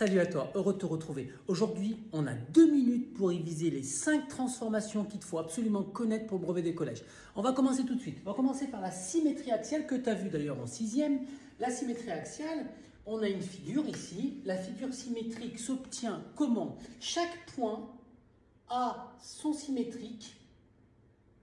Salut à toi, heureux de te retrouver. Aujourd'hui, on a 2 minutes pour réviser les 5 transformations qu'il te faut absolument connaître pour le brevet des collèges. On va commencer tout de suite. On va commencer par la symétrie axiale que tu as vue d'ailleurs en 6e. La symétrie axiale, on a une figure ici. La figure symétrique s'obtient comment? Chaque point a son symétrique.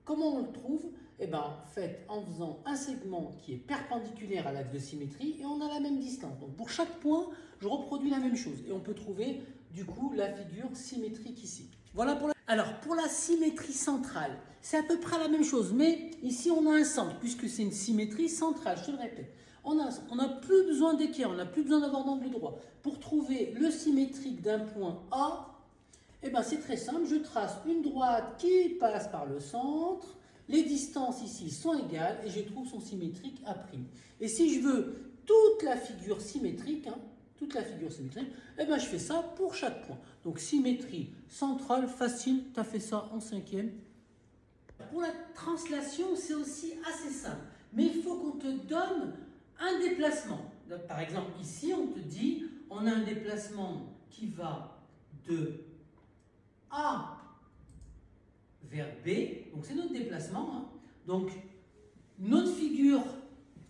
Comment on le trouve? Eh bien, en fait, en faisant un segment qui est perpendiculaire à l'axe de symétrie et on a la même distance. Donc, pour chaque point, je reproduis la même chose et on peut trouver, du coup, la figure symétrique ici. Voilà pour la... Alors, pour la symétrie centrale, c'est à peu près la même chose, mais ici, on a un centre, puisque c'est une symétrie centrale, je te le répète. On n'a plus besoin d'équerre, on n'a plus besoin d'avoir d'angle droit. Pour trouver le symétrique d'un point A, eh ben, c'est très simple, je trace une droite qui passe par le centre. Les distances ici sont égales et je trouve son symétrique A'. Et si je veux toute la figure symétrique, eh ben je fais ça pour chaque point. Donc symétrie centrale, facile, tu as fait ça en 5e. Pour la translation, c'est aussi assez simple. Mais il faut qu'on te donne un déplacement. Donc, par exemple, ici, on te dit, on a un déplacement qui va de A vers B, donc c'est notre déplacement. Hein. Donc notre figure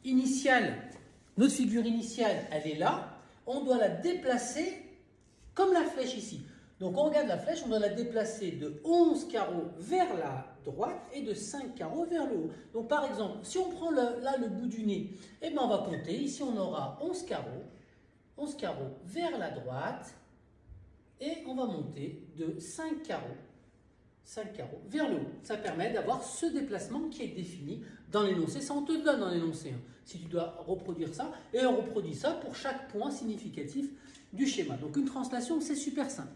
initiale, elle est là. On doit la déplacer comme la flèche ici. Donc on regarde la flèche, on doit la déplacer de 11 carreaux vers la droite et de 5 carreaux vers le haut. Donc par exemple, si on prend là le bout du nez, eh bien on va compter. Ici on aura 11 carreaux vers la droite et on va monter de 5 carreaux vers le haut. Ça permet d'avoir ce déplacement qui est défini dans l'énoncé. Ça, on te le donne dans l'énoncé, hein, si tu dois reproduire ça. Et on reproduit ça pour chaque point significatif du schéma. Donc, une translation, c'est super simple.